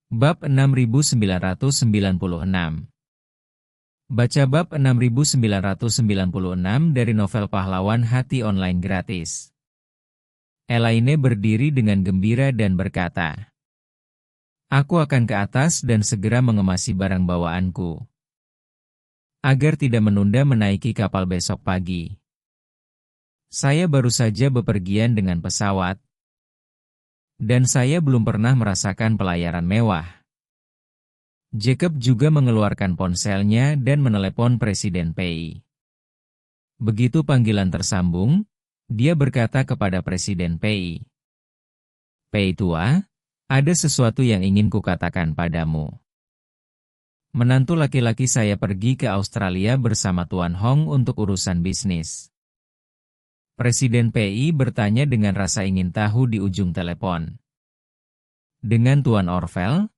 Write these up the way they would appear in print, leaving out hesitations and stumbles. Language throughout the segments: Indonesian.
Bab 6996. Baca bab 6996 dari novel pahlawan hati online gratis. Elaine berdiri dengan gembira dan berkata, "Aku akan ke atas dan segera mengemasi barang bawaanku. Agar tidak menunda menaiki kapal besok pagi. Saya baru saja bepergian dengan pesawat. Dan saya belum pernah merasakan pelayaran mewah." Jacob juga mengeluarkan ponselnya dan menelepon Presiden Pei. Begitu panggilan tersambung, dia berkata kepada Presiden Pei, "Pei tua, ada sesuatu yang ingin kukatakan padamu. Menantu laki-laki saya pergi ke Australia bersama Tuan Hong untuk urusan bisnis." Presiden Pei bertanya dengan rasa ingin tahu di ujung telepon. "Dengan Tuan Orvel?"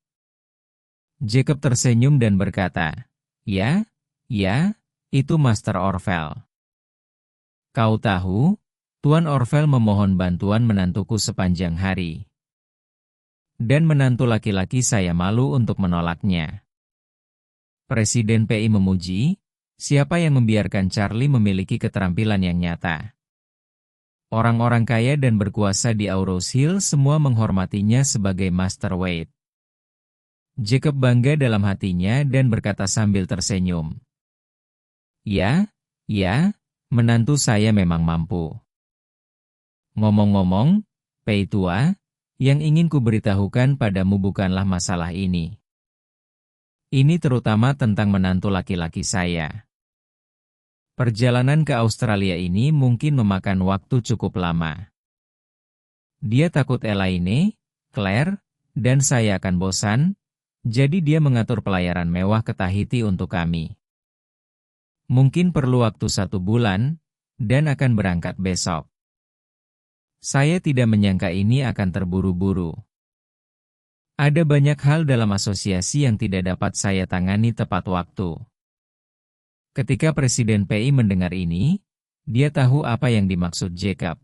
Jacob tersenyum dan berkata, Ya, itu Master Orvel. Kau tahu, Tuan Orvel memohon bantuan menantuku sepanjang hari. Dan menantu laki-laki saya malu untuk menolaknya." Presiden Pei memuji, siapa yang membiarkan Charlie memiliki keterampilan yang nyata. Orang-orang kaya dan berkuasa di Aurous Hill semua menghormatinya sebagai Master Wade. Jacob bangga dalam hatinya dan berkata sambil tersenyum, Ya, menantu saya memang mampu. Ngomong-ngomong, Pei tua, yang ingin kuberitahukan padamu bukanlah masalah ini. Ini terutama tentang menantu laki-laki saya. Perjalanan ke Australia ini mungkin memakan waktu cukup lama. Dia takut Elaine, Claire, dan saya akan bosan, jadi dia mengatur pelayaran mewah ke Tahiti untuk kami. Mungkin perlu waktu 1 bulan, dan akan berangkat besok. Saya tidak menyangka ini akan terburu-buru. Ada banyak hal dalam asosiasi yang tidak dapat saya tangani tepat waktu. Ketika Presiden Pei mendengar ini, dia tahu apa yang dimaksud Jacob.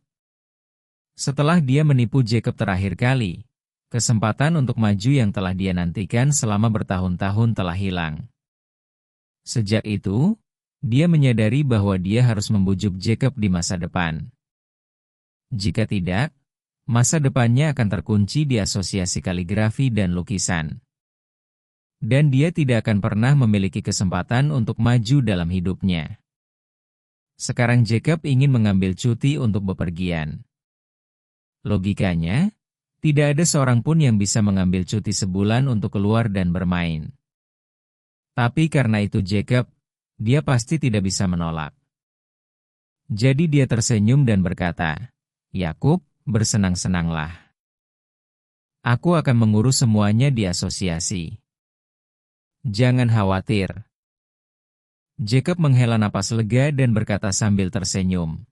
Setelah dia menipu Jacob terakhir kali, kesempatan untuk maju yang telah dia nantikan selama bertahun-tahun telah hilang. Sejak itu, dia menyadari bahwa dia harus membujuk Jacob di masa depan. Jika tidak, masa depannya akan terkunci di asosiasi kaligrafi dan lukisan. Dan dia tidak akan pernah memiliki kesempatan untuk maju dalam hidupnya. Sekarang Jacob ingin mengambil cuti untuk bepergian. Logikanya, tidak ada seorang pun yang bisa mengambil cuti sebulan untuk keluar dan bermain. Tapi karena itu Jacob, dia pasti tidak bisa menolak. Jadi dia tersenyum dan berkata, Yakub, bersenang-senanglah. Aku akan mengurus semuanya di asosiasi. Jangan khawatir. Jacob menghela napas lega dan berkata sambil tersenyum.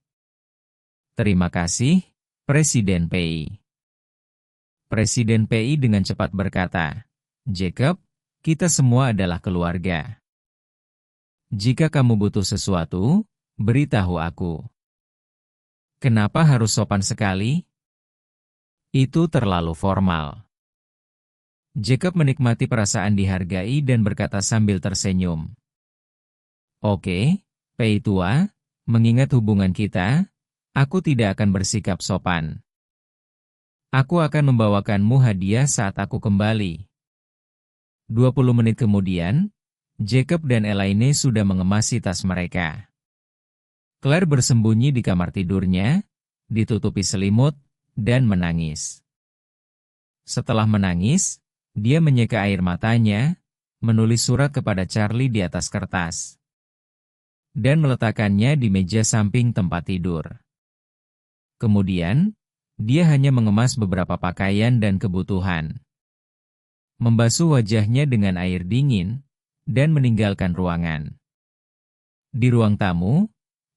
Terima kasih, Presiden Pei. Presiden Pei dengan cepat berkata, Jacob, kita semua adalah keluarga. Jika kamu butuh sesuatu, beritahu aku. Kenapa harus sopan sekali? Itu terlalu formal. Jacob menikmati perasaan dihargai dan berkata sambil tersenyum. Oke, Pei tua, mengingat hubungan kita, aku tidak akan bersikap sopan. Aku akan membawakanmu hadiah saat aku kembali. 20 menit kemudian, Jacob dan Elaine sudah mengemasi tas mereka. Claire bersembunyi di kamar tidurnya, ditutupi selimut, dan menangis. Setelah menangis, dia menyeka air matanya, menulis surat kepada Charlie di atas kertas, dan meletakkannya di meja samping tempat tidur. Kemudian, dia hanya mengemas beberapa pakaian dan kebutuhan. Membasuh wajahnya dengan air dingin, dan meninggalkan ruangan. Di ruang tamu,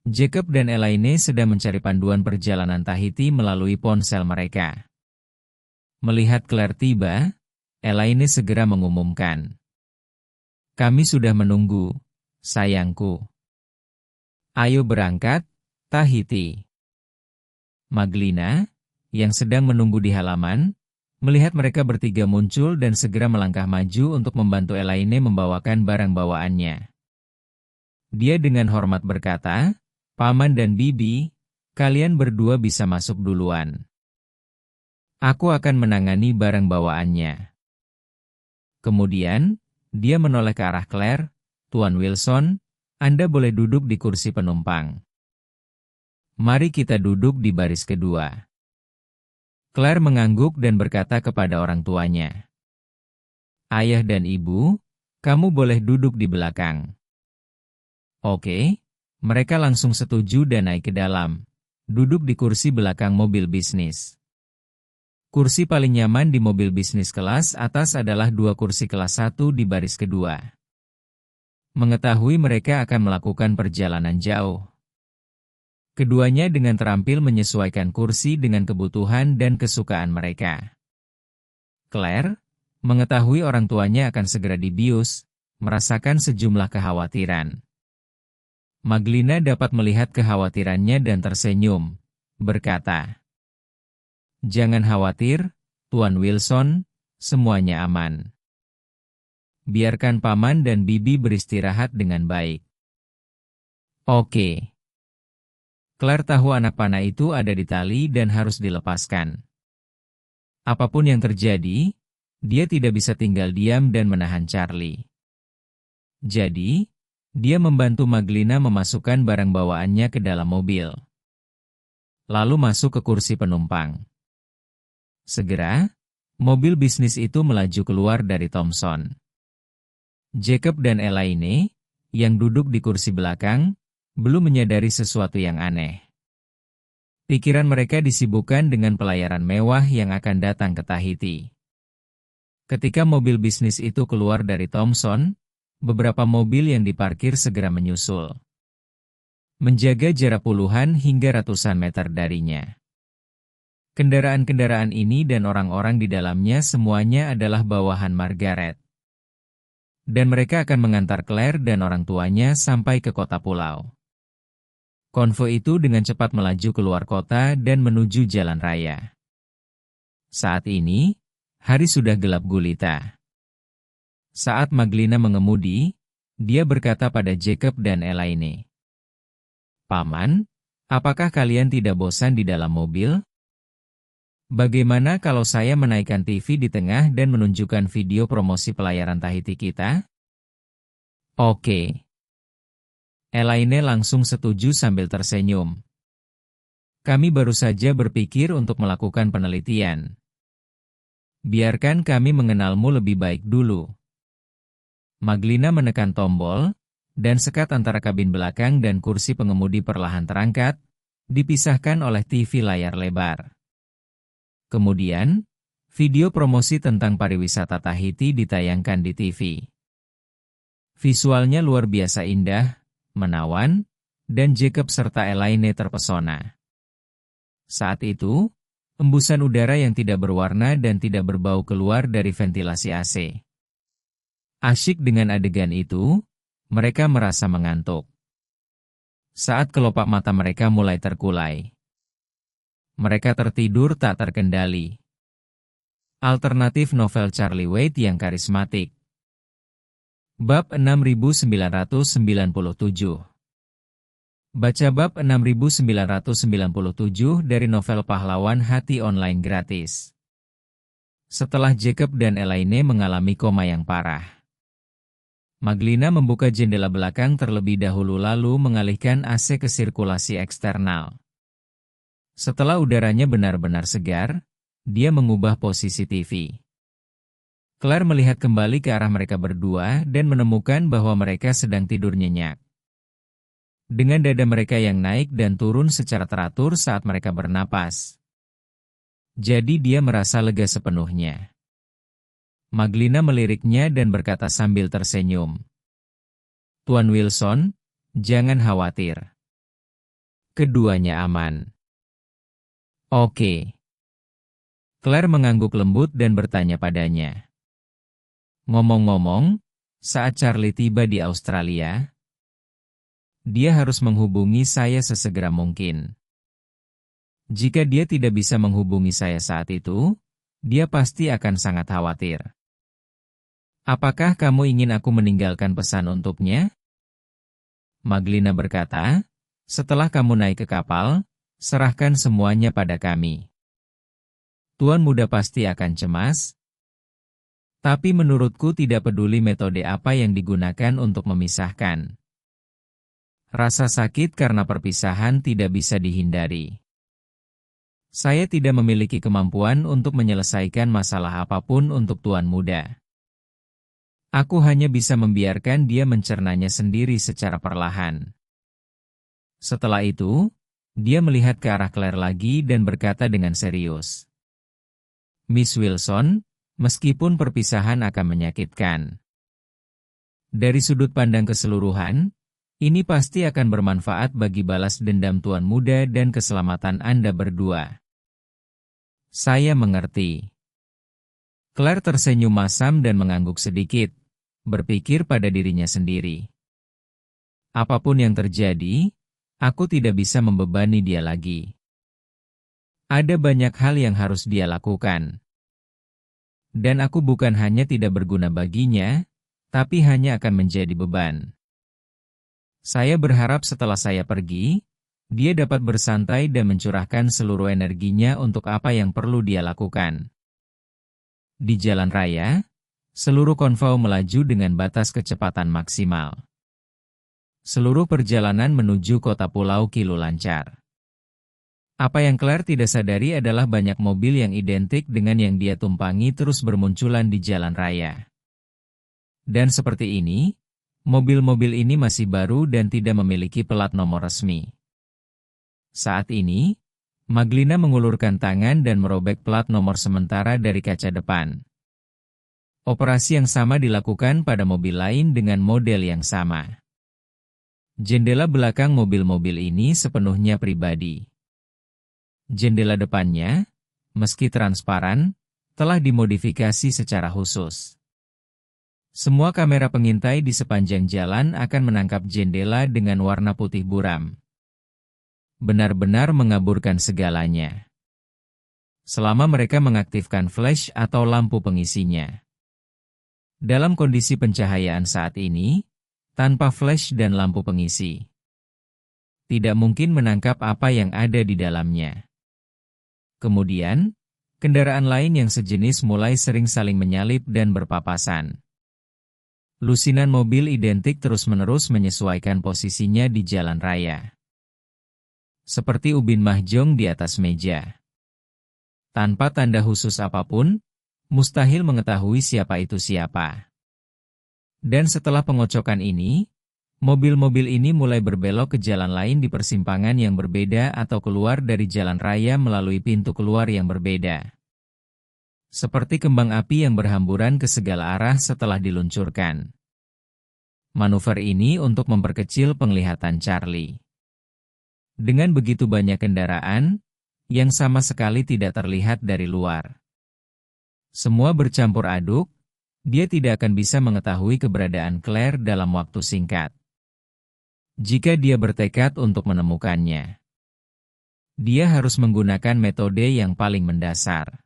Jacob dan Elaine sedang mencari panduan perjalanan Tahiti melalui ponsel mereka. Melihat Claire tiba, Elaine segera mengumumkan. Kami sudah menunggu, sayangku. Ayo berangkat, Tahiti. Maglina, yang sedang menunggu di halaman, Melihat mereka bertiga muncul dan segera melangkah maju untuk membantu Elaine membawakan barang bawaannya. Dia dengan hormat berkata, "Paman dan Bibi, kalian berdua bisa masuk duluan. Aku akan menangani barang bawaannya." Kemudian, dia menoleh ke arah Claire, "Tuan Wilson, Anda boleh duduk di kursi penumpang. Mari kita duduk di baris kedua." Claire mengangguk dan berkata kepada orang tuanya, "Ayah dan ibu, kamu boleh duduk di belakang." Oke, mereka langsung setuju dan naik ke dalam, duduk di kursi belakang mobil bisnis. Kursi paling nyaman di mobil bisnis kelas atas adalah dua kursi kelas 1 di baris kedua. Mengetahui mereka akan melakukan perjalanan jauh, keduanya dengan terampil menyesuaikan kursi dengan kebutuhan dan kesukaan mereka. Claire, mengetahui orang tuanya akan segera dibius, merasakan sejumlah kekhawatiran. Maglina dapat melihat kekhawatirannya dan tersenyum, berkata, "Jangan khawatir, Tuan Wilson, semuanya aman. Biarkan Paman dan Bibi beristirahat dengan baik." Oke. Claire tahu anak panah itu ada di tali dan harus dilepaskan. Apapun yang terjadi, dia tidak bisa tinggal diam dan menahan Charlie. Jadi, dia membantu Maglina memasukkan barang bawaannya ke dalam mobil. Lalu masuk ke kursi penumpang. Segera, mobil bisnis itu melaju keluar dari Thompson. Jacob dan Elaine, yang duduk di kursi belakang, belum menyadari sesuatu yang aneh. Pikiran mereka disibukkan dengan pelayaran mewah yang akan datang ke Tahiti. Ketika mobil bisnis itu keluar dari Thompson, beberapa mobil yang diparkir segera menyusul, menjaga jarak puluhan hingga ratusan meter darinya. Kendaraan-kendaraan ini dan orang-orang di dalamnya semuanya adalah bawahan Margaret. Dan mereka akan mengantar Claire dan orang tuanya sampai ke kota pulau. Konvoi itu dengan cepat melaju keluar kota dan menuju jalan raya. Saat ini, hari sudah gelap gulita. Saat Maglina mengemudi, dia berkata pada Jacob dan Elaine, "Paman, apakah kalian tidak bosan di dalam mobil? Bagaimana kalau saya menaikkan TV di tengah dan menunjukkan video promosi pelayaran Tahiti kita?" Oke. Elaine langsung setuju sambil tersenyum. "Kami baru saja berpikir untuk melakukan penelitian. Biarkan kami mengenalmu lebih baik dulu." Maglina menekan tombol, dan sekat antara kabin belakang dan kursi pengemudi perlahan terangkat, dipisahkan oleh TV layar lebar. Kemudian, video promosi tentang pariwisata Tahiti ditayangkan di TV. Visualnya luar biasa indah, menawan, dan Jacob serta Elaine terpesona. Saat itu, embusan udara yang tidak berwarna dan tidak berbau keluar dari ventilasi AC. Asyik dengan adegan itu, mereka merasa mengantuk. Saat kelopak mata mereka mulai terkulai, mereka tertidur tak terkendali. Alternatif novel Charlie Waite yang karismatik. Bab 6997. Baca bab 6997 dari novel Pahlawan Hati online gratis. Setelah Jacob dan Elaine mengalami koma yang parah, Maglina membuka jendela belakang terlebih dahulu lalu mengalihkan AC ke sirkulasi eksternal. Setelah udaranya benar-benar segar, dia mengubah posisi TV. Claire melihat kembali ke arah mereka berdua dan menemukan bahwa mereka sedang tidur nyenyak. Dengan dada mereka yang naik dan turun secara teratur saat mereka bernapas. Jadi dia merasa lega sepenuhnya. Maglina meliriknya dan berkata sambil tersenyum, "Tuan Wilson, jangan khawatir. Keduanya aman." Oke. Claire mengangguk lembut dan bertanya padanya, "Ngomong-ngomong, saat Charlie tiba di Australia, dia harus menghubungi saya sesegera mungkin. Jika dia tidak bisa menghubungi saya saat itu, dia pasti akan sangat khawatir. Apakah kamu ingin aku meninggalkan pesan untuknya? Maglina berkata, setelah kamu naik ke kapal, serahkan semuanya pada kami. Tuan muda pasti akan cemas. Tapi menurutku tidak peduli metode apa yang digunakan untuk memisahkan. Rasa sakit karena perpisahan tidak bisa dihindari. Saya tidak memiliki kemampuan untuk menyelesaikan masalah apapun untuk tuan muda. Aku hanya bisa membiarkan dia mencernanya sendiri secara perlahan. Setelah itu, dia melihat ke arah Claire lagi dan berkata dengan serius. Miss Wilson, meskipun perpisahan akan menyakitkan. Dari sudut pandang keseluruhan, ini pasti akan bermanfaat bagi balas dendam tuan muda dan keselamatan Anda berdua. Saya mengerti. Claire tersenyum masam dan mengangguk sedikit, berpikir pada dirinya sendiri. Apapun yang terjadi, aku tidak bisa membebani dia lagi. Ada banyak hal yang harus dia lakukan. Dan aku bukan hanya tidak berguna baginya, tapi hanya akan menjadi beban. Saya berharap setelah saya pergi, dia dapat bersantai dan mencurahkan seluruh energinya untuk apa yang perlu dia lakukan. Di jalan raya, seluruh konvoi melaju dengan batas kecepatan maksimal. Seluruh perjalanan menuju kota Pulau Kilo lancar. Apa yang Claire tidak sadari adalah banyak mobil yang identik dengan yang dia tumpangi terus bermunculan di jalan raya. Dan seperti ini, mobil-mobil ini masih baru dan tidak memiliki plat nomor resmi. Saat ini, Maglina mengulurkan tangan dan merobek plat nomor sementara dari kaca depan. Operasi yang sama dilakukan pada mobil lain dengan model yang sama. Jendela belakang mobil-mobil ini sepenuhnya pribadi. Jendela depannya, meski transparan, telah dimodifikasi secara khusus. Semua kamera pengintai di sepanjang jalan akan menangkap jendela dengan warna putih buram. Benar-benar mengaburkan segalanya. Selama mereka mengaktifkan flash atau lampu pengisinya. Dalam kondisi pencahayaan saat ini, tanpa flash dan lampu pengisi, tidak mungkin menangkap apa yang ada di dalamnya. Kemudian, kendaraan lain yang sejenis mulai sering saling menyalip dan berpapasan. Lusinan mobil identik terus-menerus menyesuaikan posisinya di jalan raya. Seperti ubin mahjong di atas meja. Tanpa tanda khusus apapun, mustahil mengetahui siapa itu siapa. Dan setelah pengocokan ini, mobil-mobil ini mulai berbelok ke jalan lain di persimpangan yang berbeda atau keluar dari jalan raya melalui pintu keluar yang berbeda. Seperti kembang api yang berhamburan ke segala arah setelah diluncurkan. Manuver ini untuk memperkecil penglihatan Charlie. Dengan begitu banyak kendaraan, yang sama sekali tidak terlihat dari luar. Semua bercampur aduk, dia tidak akan bisa mengetahui keberadaan Claire dalam waktu singkat. Jika dia bertekad untuk menemukannya, dia harus menggunakan metode yang paling mendasar.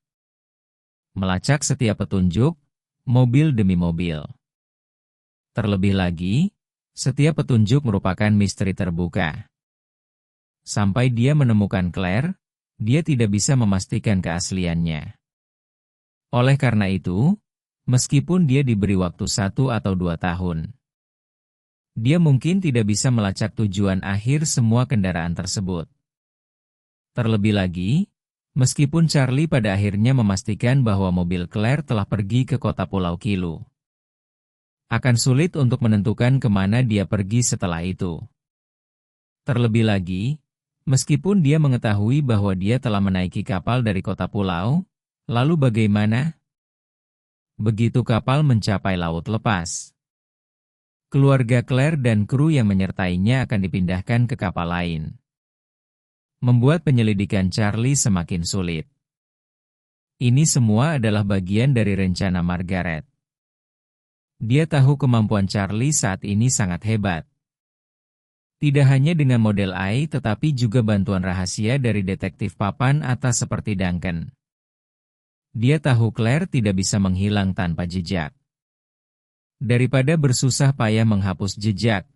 Melacak setiap petunjuk, mobil demi mobil. Terlebih lagi, setiap petunjuk merupakan misteri terbuka. Sampai dia menemukan Claire, dia tidak bisa memastikan keasliannya. Oleh karena itu, meskipun dia diberi waktu 1 atau 2 tahun, dia mungkin tidak bisa melacak tujuan akhir semua kendaraan tersebut. Terlebih lagi, meskipun Charlie pada akhirnya memastikan bahwa mobil Claire telah pergi ke kota Pulau Kilo, akan sulit untuk menentukan kemana dia pergi setelah itu. Terlebih lagi, meskipun dia mengetahui bahwa dia telah menaiki kapal dari kota pulau, lalu bagaimana? Begitu kapal mencapai laut lepas, keluarga Claire dan kru yang menyertainya akan dipindahkan ke kapal lain. Membuat penyelidikan Charlie semakin sulit. Ini semua adalah bagian dari rencana Margaret. Dia tahu kemampuan Charlie saat ini sangat hebat. Tidak hanya dengan model AI tetapi juga bantuan rahasia dari detektif papan atas seperti Duncan. Dia tahu Claire tidak bisa menghilang tanpa jejak. Daripada bersusah payah menghapus jejak,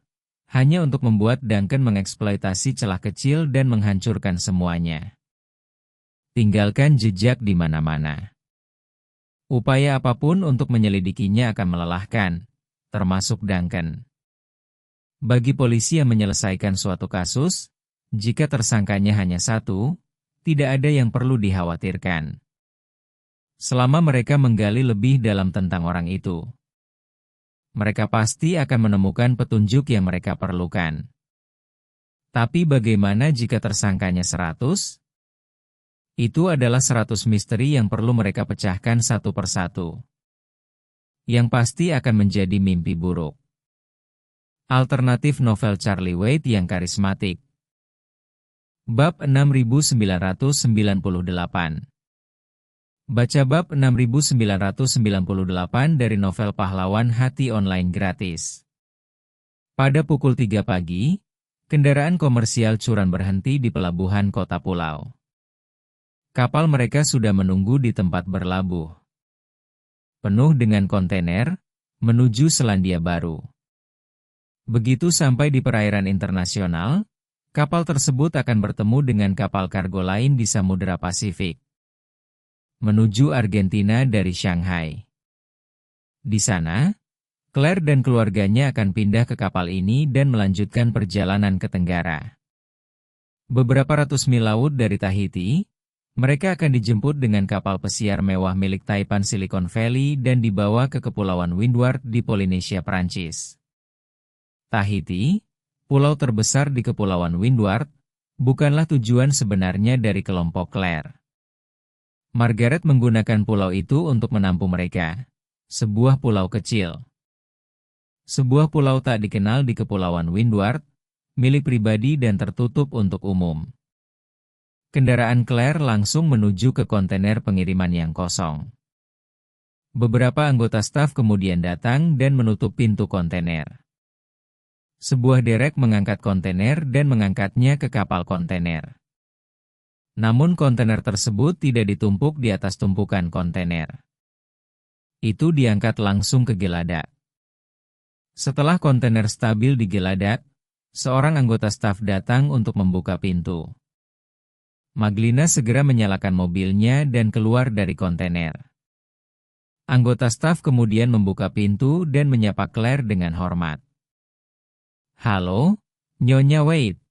hanya untuk membuat Duncan mengeksploitasi celah kecil dan menghancurkan semuanya. Tinggalkan jejak di mana-mana. Upaya apapun untuk menyelidikinya akan melelahkan, termasuk Duncan. Bagi polisi yang menyelesaikan suatu kasus, jika tersangkanya hanya satu, tidak ada yang perlu dikhawatirkan. Selama mereka menggali lebih dalam tentang orang itu, mereka pasti akan menemukan petunjuk yang mereka perlukan. Tapi bagaimana jika tersangkanya 100? Itu adalah 100 misteri yang perlu mereka pecahkan satu persatu. Yang pasti akan menjadi mimpi buruk. Alternatif novel Charlie Waite yang karismatik. Bab 6998. Baca bab 6998 dari novel Pahlawan Hati online gratis. Pada pukul 3 pagi, kendaraan komersial curan berhenti di pelabuhan kota pulau. Kapal mereka sudah menunggu di tempat berlabuh. Penuh dengan kontainer, menuju Selandia Baru. Begitu sampai di perairan internasional, kapal tersebut akan bertemu dengan kapal kargo lain di Samudra Pasifik. Menuju Argentina dari Shanghai. Di sana, Claire dan keluarganya akan pindah ke kapal ini dan melanjutkan perjalanan ke Tenggara. Beberapa ratus mil laut dari Tahiti, mereka akan dijemput dengan kapal pesiar mewah milik Taipan Silicon Valley dan dibawa ke Kepulauan Windward di Polinesia, Prancis. Tahiti, pulau terbesar di Kepulauan Windward, bukanlah tujuan sebenarnya dari kelompok Claire. Margaret menggunakan pulau itu untuk menampung mereka. Sebuah pulau kecil. Sebuah pulau tak dikenal di Kepulauan Windward, milik pribadi dan tertutup untuk umum. Kendaraan Claire langsung menuju ke kontainer pengiriman yang kosong. Beberapa anggota staf kemudian datang dan menutup pintu kontainer. Sebuah derek mengangkat kontainer dan mengangkatnya ke kapal kontainer. Namun kontainer tersebut tidak ditumpuk di atas tumpukan kontainer. Itu diangkat langsung ke geladak. Setelah kontainer stabil di geladak, seorang anggota staf datang untuk membuka pintu. Maglina segera menyalakan mobilnya dan keluar dari kontainer. Anggota staf kemudian membuka pintu dan menyapa Claire dengan hormat. "Halo, Nyonya Waite."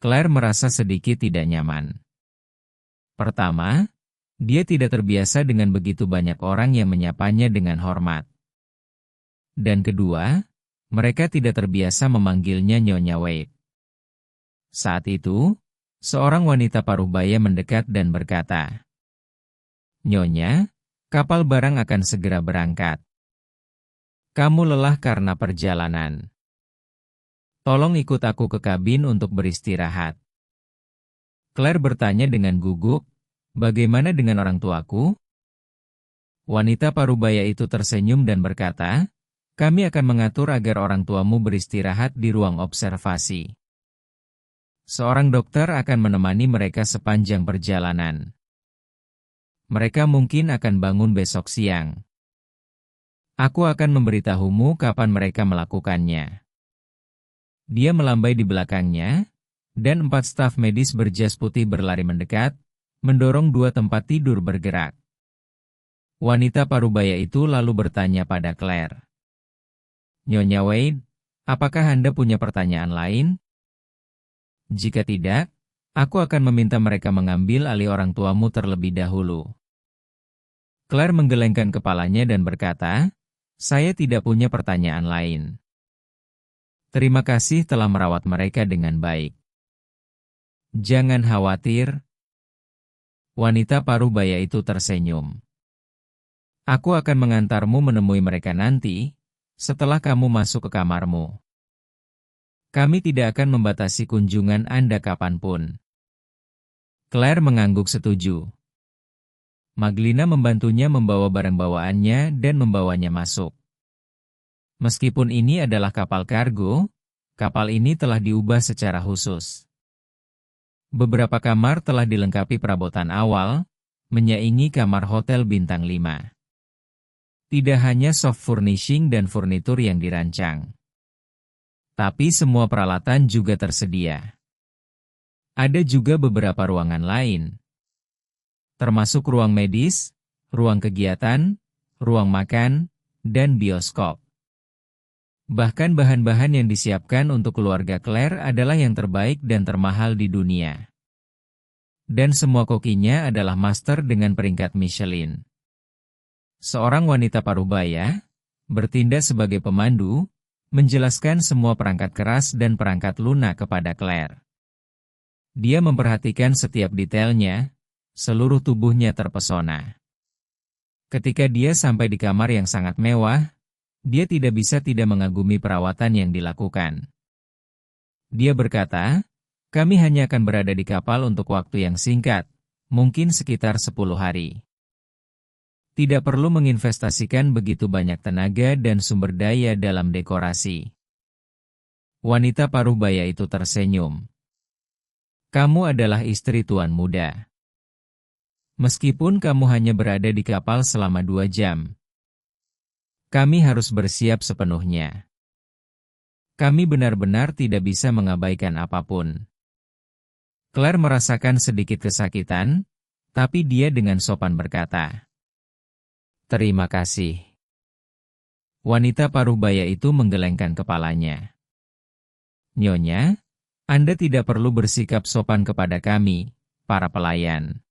Claire merasa sedikit tidak nyaman. Pertama, dia tidak terbiasa dengan begitu banyak orang yang menyapanya dengan hormat. Dan kedua, mereka tidak terbiasa memanggilnya Nyonya Waite. Saat itu, seorang wanita paruh baya mendekat dan berkata, "Nyonya, kapal barang akan segera berangkat. Kamu lelah karena perjalanan. Tolong ikut aku ke kabin untuk beristirahat." Claire bertanya dengan gugup, "Bagaimana dengan orang tuaku?" Wanita parubaya itu tersenyum dan berkata, "Kami akan mengatur agar orang tuamu beristirahat di ruang observasi. Seorang dokter akan menemani mereka sepanjang perjalanan. Mereka mungkin akan bangun besok siang. Aku akan memberitahumu kapan mereka melakukannya." Dia melambai di belakangnya, dan 4 staf medis berjas putih berlari mendekat, mendorong 2 tempat tidur bergerak. Wanita parubaya itu lalu bertanya pada Claire, "Nyonya Waite, apakah Anda punya pertanyaan lain? Jika tidak, aku akan meminta mereka mengambil alih orang tuamu terlebih dahulu." Claire menggelengkan kepalanya dan berkata, "Saya tidak punya pertanyaan lain. Terima kasih telah merawat mereka dengan baik." "Jangan khawatir." Wanita parubaya itu tersenyum. "Aku akan mengantarmu menemui mereka nanti, setelah kamu masuk ke kamarmu. Kami tidak akan membatasi kunjungan Anda kapanpun." Claire mengangguk setuju. Maglina membantunya membawa barang bawaannya dan membawanya masuk. Meskipun ini adalah kapal kargo, kapal ini telah diubah secara khusus. Beberapa kamar telah dilengkapi perabotan awal, menyaingi kamar hotel bintang 5. Tidak hanya soft furnishing dan furnitur yang dirancang, tapi semua peralatan juga tersedia. Ada juga beberapa ruangan lain, termasuk ruang medis, ruang kegiatan, ruang makan, dan bioskop. Bahkan bahan-bahan yang disiapkan untuk keluarga Claire adalah yang terbaik dan termahal di dunia. Dan semua kokinya adalah master dengan peringkat Michelin. Seorang wanita parubaya, bertindak sebagai pemandu, menjelaskan semua perangkat keras dan perangkat lunak kepada Claire. Dia memperhatikan setiap detailnya, seluruh tubuhnya terpesona. Ketika dia sampai di kamar yang sangat mewah, dia tidak bisa tidak mengagumi perawatan yang dilakukan. Dia berkata, "Kami hanya akan berada di kapal untuk waktu yang singkat, mungkin sekitar 10 hari. Tidak perlu menginvestasikan begitu banyak tenaga dan sumber daya dalam dekorasi." Wanita parubaya itu tersenyum. "Kamu adalah istri tuan muda. Meskipun kamu hanya berada di kapal selama 2 jam, kami harus bersiap sepenuhnya. Kami benar-benar tidak bisa mengabaikan apapun." Claire merasakan sedikit kesakitan, tapi dia dengan sopan berkata, "Terima kasih." Wanita parubaya itu menggelengkan kepalanya. "Nyonya, Anda tidak perlu bersikap sopan kepada kami, para pelayan."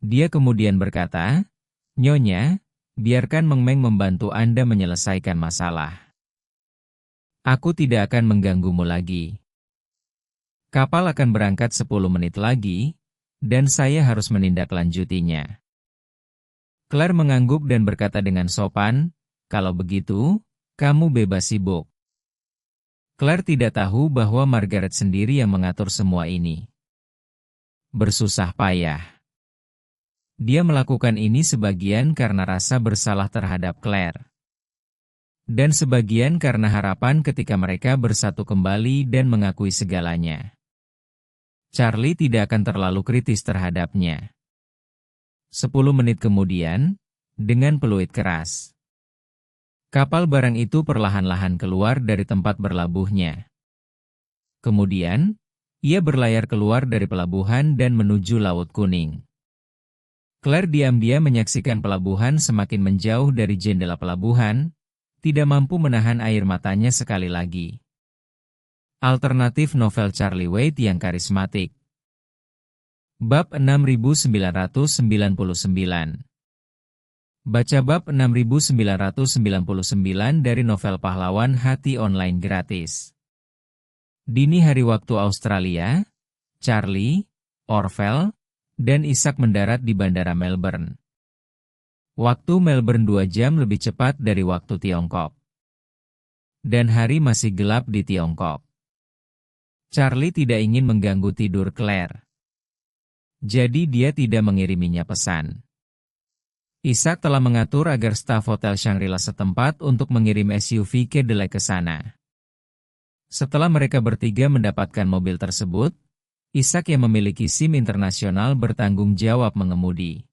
Dia kemudian berkata, "Nyonya, biarkan Meng Meng membantu Anda menyelesaikan masalah. Aku tidak akan mengganggumu lagi. Kapal akan berangkat 10 menit lagi, dan saya harus menindaklanjutinya." Claire mengangguk dan berkata dengan sopan, "Kalau begitu, kamu bebas sibuk." Claire tidak tahu bahwa Margaret sendiri yang mengatur semua ini. Bersusah payah. Dia melakukan ini sebagian karena rasa bersalah terhadap Claire, dan sebagian karena harapan ketika mereka bersatu kembali dan mengakui segalanya, Charlie tidak akan terlalu kritis terhadapnya. 10 menit kemudian, dengan peluit keras, kapal barang itu perlahan-lahan keluar dari tempat berlabuhnya. Kemudian, ia berlayar keluar dari pelabuhan dan menuju Laut Kuning. Claire diam-diam menyaksikan pelabuhan semakin menjauh dari jendela pelabuhan, tidak mampu menahan air matanya sekali lagi. Alternatif novel Charlie Waite yang karismatik. Bab 6999. Baca bab 6999 dari novel Pahlawan Hati online gratis. Dini hari waktu Australia, Charlie, Orville, dan Isaac mendarat di Bandara Melbourne. Waktu Melbourne 2 jam lebih cepat dari waktu Tiongkok. Dan hari masih gelap di Tiongkok. Charlie tidak ingin mengganggu tidur Claire, jadi dia tidak mengiriminya pesan. Isaac telah mengatur agar staf hotel Shangri-La setempat untuk mengirim SUV kedelai ke sana. Setelah mereka bertiga mendapatkan mobil tersebut, Isaac yang memiliki SIM internasional bertanggung jawab mengemudi.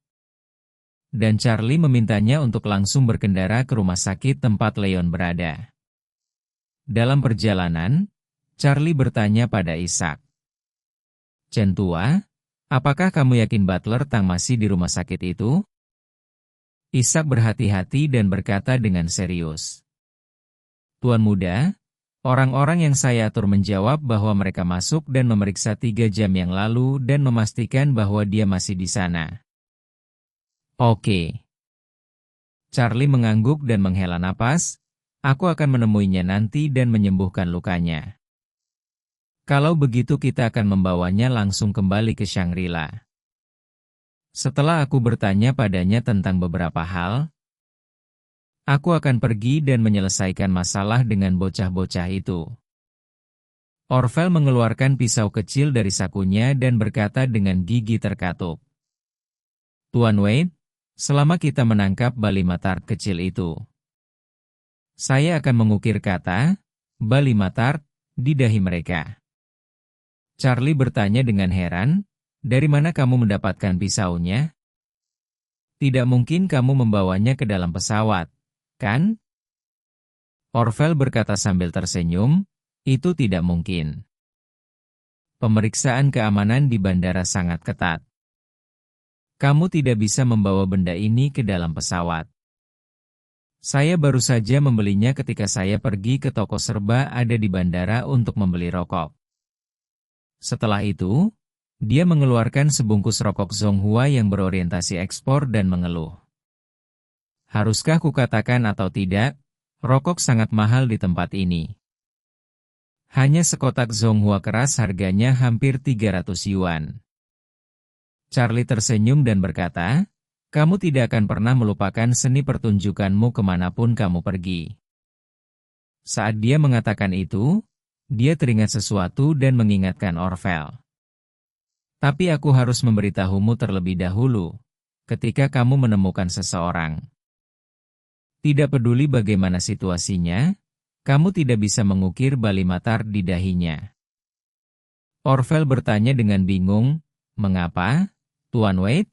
Dan Charlie memintanya untuk langsung berkendara ke rumah sakit tempat Leon berada. Dalam perjalanan, Charlie bertanya pada Isaac, "Chen tua, apakah kamu yakin Butler Tang masih di rumah sakit itu?" Isaac berhati-hati dan berkata dengan serius, "Tuan muda, orang-orang yang saya atur menjawab bahwa mereka masuk dan memeriksa 3 jam yang lalu dan memastikan bahwa dia masih di sana." "Oke." Charlie mengangguk dan menghela napas, "Aku akan menemuinya nanti dan menyembuhkan lukanya. Kalau begitu kita akan membawanya langsung kembali ke Shangri-La." Setelah aku bertanya padanya tentang beberapa hal, aku akan pergi dan menyelesaikan masalah dengan bocah-bocah itu. Orville mengeluarkan pisau kecil dari sakunya dan berkata dengan gigi terkatup, "Tuan Wade, selama kita menangkap Balimatar kecil itu, saya akan mengukir kata Balimatar di dahi mereka." Charlie bertanya dengan heran, "Dari mana kamu mendapatkan pisaunya?" Tidak mungkin kamu membawanya ke dalam pesawat, kan? Orvel berkata sambil tersenyum, itu tidak mungkin. Pemeriksaan keamanan di bandara sangat ketat. Kamu tidak bisa membawa benda ini ke dalam pesawat. Saya baru saja membelinya ketika saya pergi ke toko serba ada di bandara untuk membeli rokok. Setelah itu, dia mengeluarkan sebungkus rokok Zonghua yang berorientasi ekspor dan mengeluh. Haruskah kukatakan atau tidak, rokok sangat mahal di tempat ini. Hanya sekotak Zonghua keras harganya hampir 300 yuan. Charlie tersenyum dan berkata, kamu tidak akan pernah melupakan seni pertunjukanmu kemanapun kamu pergi. Saat dia mengatakan itu, dia teringat sesuatu dan mengingatkan Orvel. Tapi aku harus memberitahumu terlebih dahulu, ketika kamu menemukan seseorang. Tidak peduli bagaimana situasinya, kamu tidak bisa mengukir bali matar di dahinya. Orvel bertanya dengan bingung, mengapa, Tuan Wade?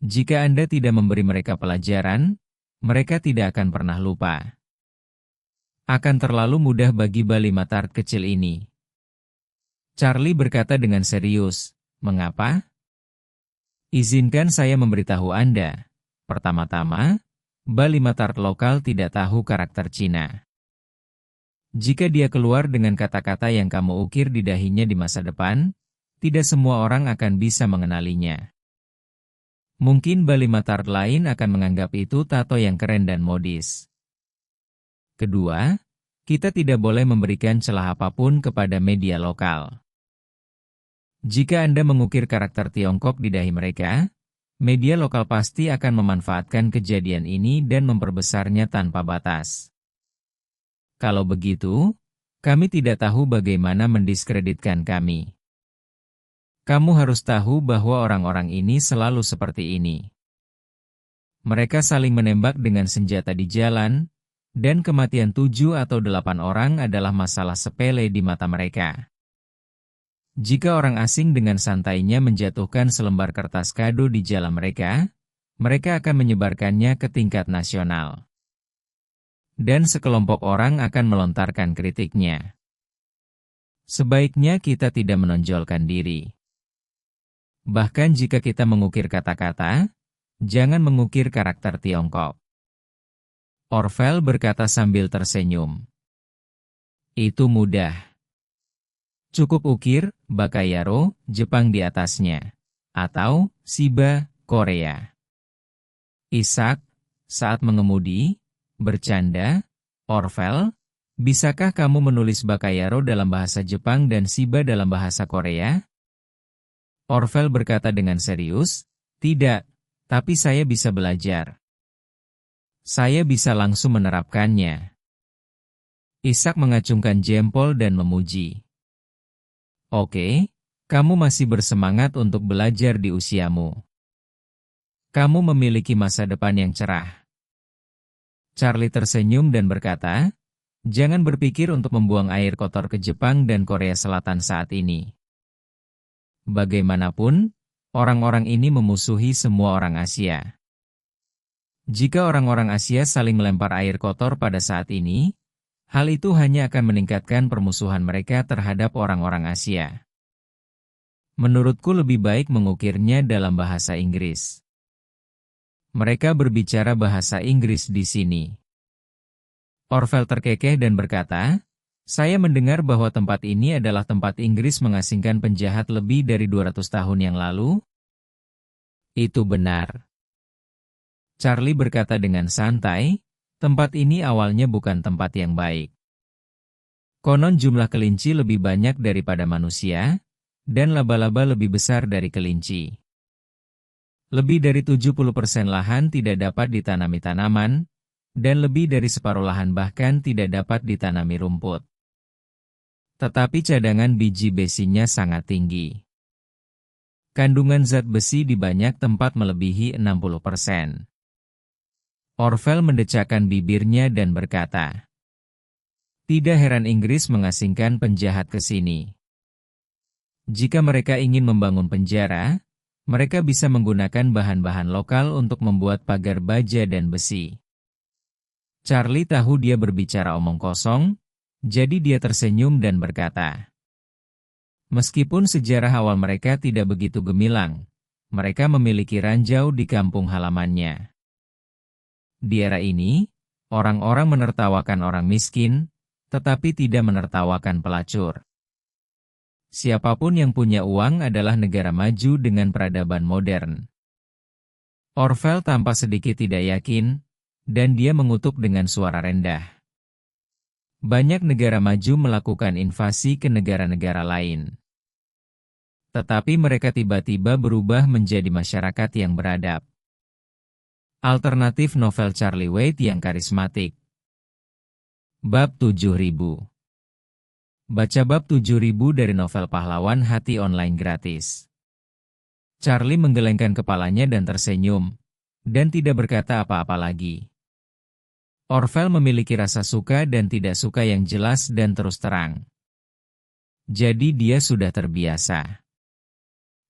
Jika Anda tidak memberi mereka pelajaran, mereka tidak akan pernah lupa. Akan terlalu mudah bagi bali matar kecil ini. Charlie berkata dengan serius, mengapa? Izinkan saya memberitahu Anda. Pertama-tama, bali matar lokal tidak tahu karakter Cina. Jika dia keluar dengan kata-kata yang kamu ukir di dahinya di masa depan, tidak semua orang akan bisa mengenalinya. Mungkin bali matar lain akan menganggap itu tato yang keren dan modis. Kedua, kita tidak boleh memberikan celah apapun kepada media lokal. Jika Anda mengukir karakter Tiongkok di dahi mereka, media lokal pasti akan memanfaatkan kejadian ini dan memperbesarnya tanpa batas. Kalau begitu, kami tidak tahu bagaimana mendiskreditkan kami. Kamu harus tahu bahwa orang-orang ini selalu seperti ini. Mereka saling menembak dengan senjata di jalan, dan kematian 7 atau 8 orang adalah masalah sepele di mata mereka. Jika orang asing dengan santainya menjatuhkan selembar kertas kado di jalan mereka, mereka akan menyebarkannya ke tingkat nasional. Dan sekelompok orang akan melontarkan kritiknya. Sebaiknya kita tidak menonjolkan diri. Bahkan jika kita mengukir kata-kata, jangan mengukir karakter Tiongkok. Orvel berkata sambil tersenyum. Itu mudah. Cukup ukir Bakayaro, Jepang di atasnya. Atau Shiba, Korea. Ishak, saat mengemudi, bercanda, Orvel, bisakah kamu menulis Bakayaro dalam bahasa Jepang dan Shiba dalam bahasa Korea? Orvel berkata dengan serius, tidak, tapi saya bisa belajar. Saya bisa langsung menerapkannya. Ishak mengacungkan jempol dan memuji. Oke, kamu masih bersemangat untuk belajar di usiamu. Kamu memiliki masa depan yang cerah. Charlie tersenyum dan berkata, jangan berpikir untuk membuang air kotor ke Jepang dan Korea Selatan saat ini. Bagaimanapun, orang-orang ini memusuhi semua orang Asia. Jika orang-orang Asia saling melempar air kotor pada saat ini, hal itu hanya akan meningkatkan permusuhan mereka terhadap orang-orang Asia. Menurutku lebih baik mengukirnya dalam bahasa Inggris. Mereka berbicara bahasa Inggris di sini. Orvel terkekeh dan berkata, saya mendengar bahwa tempat ini adalah tempat Inggris mengasingkan penjahat lebih dari 200 tahun yang lalu. Itu benar. Charlie berkata dengan santai, tempat ini awalnya bukan tempat yang baik. Konon jumlah kelinci lebih banyak daripada manusia, dan laba-laba lebih besar dari kelinci. Lebih dari 70% lahan tidak dapat ditanami tanaman, dan lebih dari separuh lahan bahkan tidak dapat ditanami rumput. Tetapi cadangan biji besinya sangat tinggi. Kandungan zat besi di banyak tempat melebihi 60%. Orvel mendecakkan bibirnya dan berkata, tidak heran Inggris mengasingkan penjahat ke sini. Jika mereka ingin membangun penjara, Mereka bisa menggunakan bahan-bahan lokal untuk membuat pagar baja dan besi. Charlie tahu dia berbicara omong kosong, jadi dia tersenyum dan berkata, meskipun sejarah awal mereka tidak begitu gemilang, mereka memiliki ranjau di kampung halamannya. Di era ini, orang-orang menertawakan orang miskin, tetapi tidak menertawakan pelacur. Siapapun yang punya uang adalah negara maju dengan peradaban modern. Orvel tampak sedikit tidak yakin, dan dia mengutuk dengan suara rendah. Banyak negara maju melakukan invasi ke negara-negara lain. Tetapi mereka tiba-tiba berubah menjadi masyarakat yang beradab. Alternatif novel Charlie Waite yang karismatik. Bab 7000. Baca bab 7000 dari novel Pahlawan Hati online gratis. Charlie menggelengkan kepalanya dan tersenyum, dan tidak berkata apa-apa lagi. Orvel memiliki rasa suka dan tidak suka yang jelas dan terus terang. Jadi dia sudah terbiasa.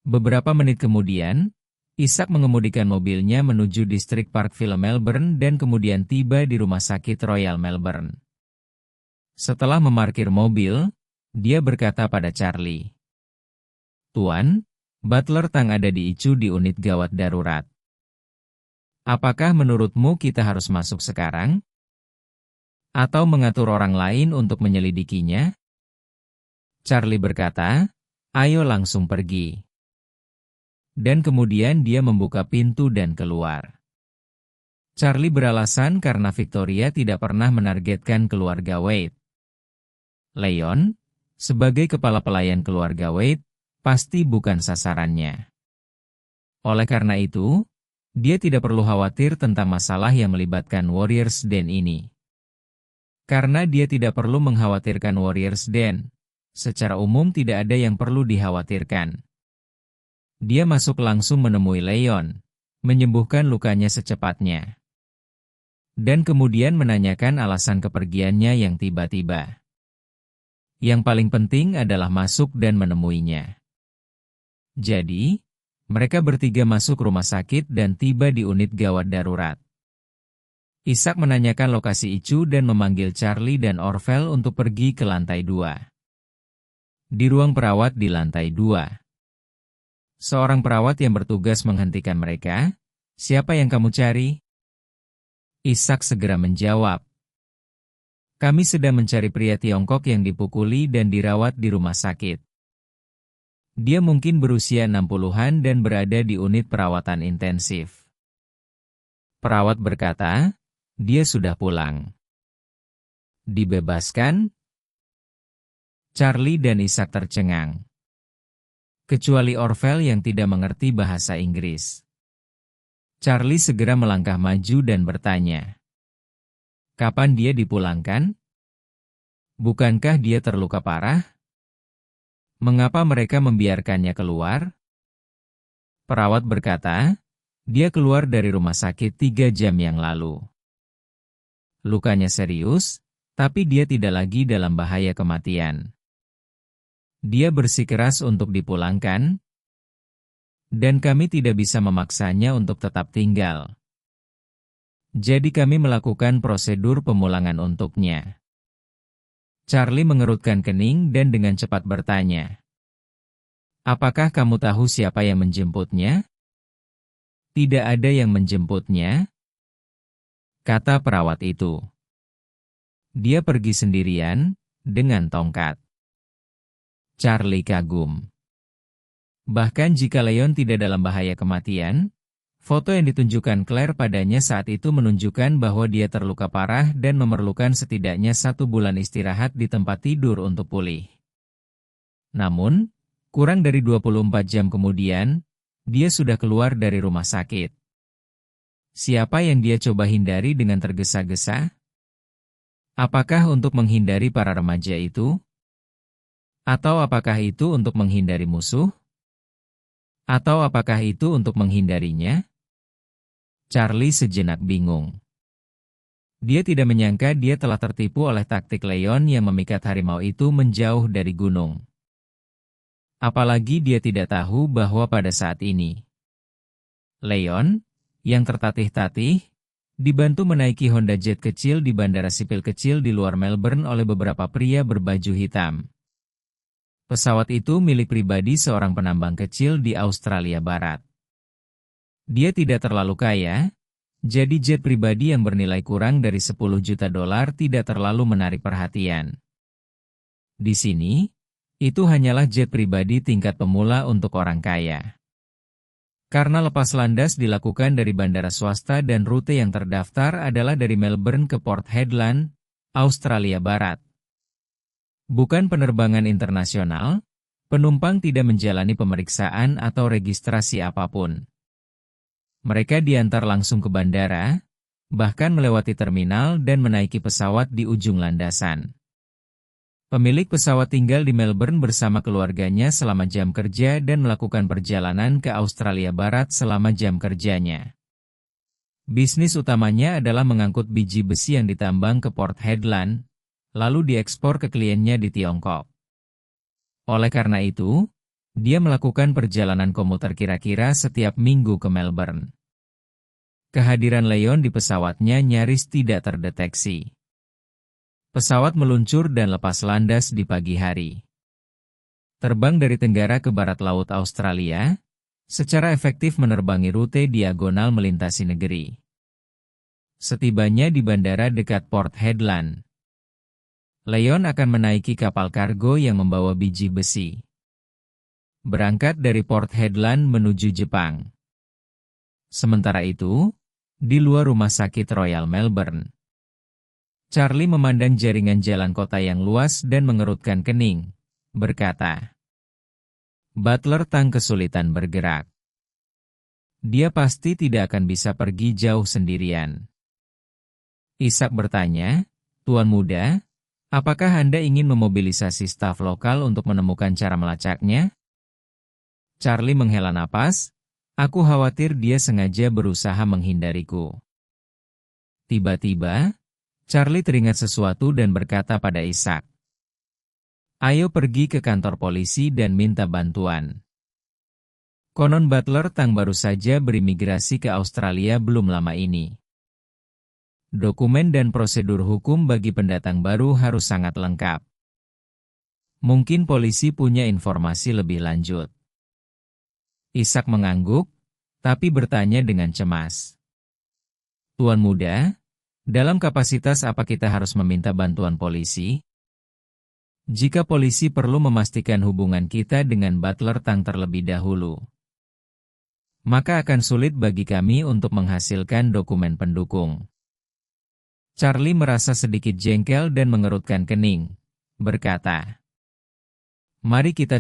Beberapa menit kemudian, Isaac mengemudikan mobilnya menuju distrik Parkville Melbourne dan kemudian tiba di rumah sakit Royal Melbourne. Setelah memarkir mobil, dia berkata pada Charlie, "Tuan, Butler Tang ada di ICU di unit gawat darurat. Apakah menurutmu kita harus masuk sekarang? Atau mengatur orang lain untuk menyelidikinya?" Charlie berkata, "Ayo langsung pergi." Dan kemudian dia membuka pintu dan keluar. Charlie beralasan karena Victoria tidak pernah menargetkan keluarga Waite. Leon, sebagai kepala pelayan keluarga Waite, pasti bukan sasarannya. Oleh karena itu, dia tidak perlu khawatir tentang masalah yang melibatkan Warriors Den ini. Karena dia tidak perlu mengkhawatirkan Warriors Den, secara umum tidak ada yang perlu dikhawatirkan. Dia masuk langsung menemui Leon, menyembuhkan lukanya secepatnya. Dan kemudian menanyakan alasan kepergiannya yang tiba-tiba. Yang paling penting adalah masuk dan menemuinya. Jadi, mereka bertiga masuk rumah sakit dan tiba di unit gawat darurat. Isaac menanyakan lokasi ICU dan memanggil Charlie dan Orvel untuk pergi ke lantai 2. Di ruang perawat di lantai 2. Seorang perawat yang bertugas menghentikan mereka. "Siapa yang kamu cari?" Isaac segera menjawab, "Kami sedang mencari pria Tiongkok yang dipukuli dan dirawat di rumah sakit. Dia mungkin berusia 60-an dan berada di unit perawatan intensif." Perawat berkata, "Dia sudah pulang." "Dibebaskan?" Charlie dan Isaac tercengang. Kecuali Orvel yang tidak mengerti bahasa Inggris. Charlie segera melangkah maju dan bertanya, "Kapan dia dipulangkan? Bukankah dia terluka parah? Mengapa mereka membiarkannya keluar?" Perawat berkata, "Dia keluar dari rumah sakit 3 jam yang lalu. Lukanya serius, tapi dia tidak lagi dalam bahaya kematian. Dia bersikeras untuk dipulangkan, dan kami tidak bisa memaksanya untuk tetap tinggal. Jadi kami melakukan prosedur pemulangan untuknya." Charlie mengerutkan kening dan dengan cepat bertanya, "Apakah kamu tahu siapa yang menjemputnya?" "Tidak ada yang menjemputnya," kata perawat itu. "Dia pergi sendirian, dengan tongkat." Charlie kagum. Bahkan jika Leon tidak dalam bahaya kematian, foto yang ditunjukkan Claire padanya saat itu menunjukkan bahwa dia terluka parah dan memerlukan setidaknya 1 bulan istirahat di tempat tidur untuk pulih. Namun, kurang dari 24 jam kemudian, dia sudah keluar dari rumah sakit. Siapa yang dia coba hindari dengan tergesa-gesa? Apakah untuk menghindari para remaja itu? Atau apakah itu untuk menghindari musuh? Atau apakah itu untuk menghindarinya? Charlie sejenak bingung. Dia tidak menyangka dia telah tertipu oleh taktik Leon yang memikat harimau itu menjauh dari gunung. Apalagi dia tidak tahu bahwa pada saat ini, Leon, yang tertatih-tatih, dibantu menaiki Honda Jet kecil di bandara sipil kecil di luar Melbourne oleh beberapa pria berbaju hitam. Pesawat itu milik pribadi seorang penambang kecil di Australia Barat. Dia tidak terlalu kaya, jadi jet pribadi yang bernilai kurang dari 10 juta dolar tidak terlalu menarik perhatian. Di sini, itu hanyalah jet pribadi tingkat pemula untuk orang kaya. Karena lepas landas dilakukan dari bandara swasta dan rute yang terdaftar adalah dari Melbourne ke Port Hedland, Australia Barat. Bukan penerbangan internasional, penumpang tidak menjalani pemeriksaan atau registrasi apapun. Mereka diantar langsung ke bandara, bahkan melewati terminal dan menaiki pesawat di ujung landasan. Pemilik pesawat tinggal di Melbourne bersama keluarganya selama jam kerja dan melakukan perjalanan ke Australia Barat selama jam kerjanya. Bisnis utamanya adalah mengangkut biji besi yang ditambang ke Port Hedland, lalu diekspor ke kliennya di Tiongkok. Oleh karena itu, dia melakukan perjalanan komuter kira-kira setiap minggu ke Melbourne. Kehadiran Leon di pesawatnya nyaris tidak terdeteksi. Pesawat meluncur dan lepas landas di pagi hari. Terbang dari tenggara ke barat laut Australia, secara efektif menerbangi rute diagonal melintasi negeri. Setibanya di bandara dekat Port Hedland, Leon akan menaiki kapal kargo yang membawa biji besi. Berangkat dari Port Hedland menuju Jepang. Sementara itu, di luar rumah sakit Royal Melbourne, Charlie memandang jaringan jalan kota yang luas dan mengerutkan kening, berkata, Butler Tang kesulitan bergerak. Dia pasti tidak akan bisa pergi jauh sendirian. Ishak bertanya, Tuan Muda, apakah Anda ingin memobilisasi staf lokal untuk menemukan cara melacaknya? Charlie menghela napas, aku khawatir dia sengaja berusaha menghindariku. Tiba-tiba, Charlie teringat sesuatu dan berkata pada Ishak, ayo pergi ke kantor polisi dan minta bantuan. Konon Butler Tang baru saja berimigrasi ke Australia belum lama ini. Dokumen dan prosedur hukum bagi pendatang baru harus sangat lengkap. Mungkin polisi punya informasi lebih lanjut. Ishak mengangguk, tapi bertanya dengan cemas. Tuan Muda, dalam kapasitas apa kita harus meminta bantuan polisi? Jika polisi perlu memastikan hubungan kita dengan Butler Tang terlebih dahulu, maka akan sulit bagi kami untuk menghasilkan dokumen pendukung. Charlie merasa sedikit jengkel dan mengerutkan kening, berkata, mari kita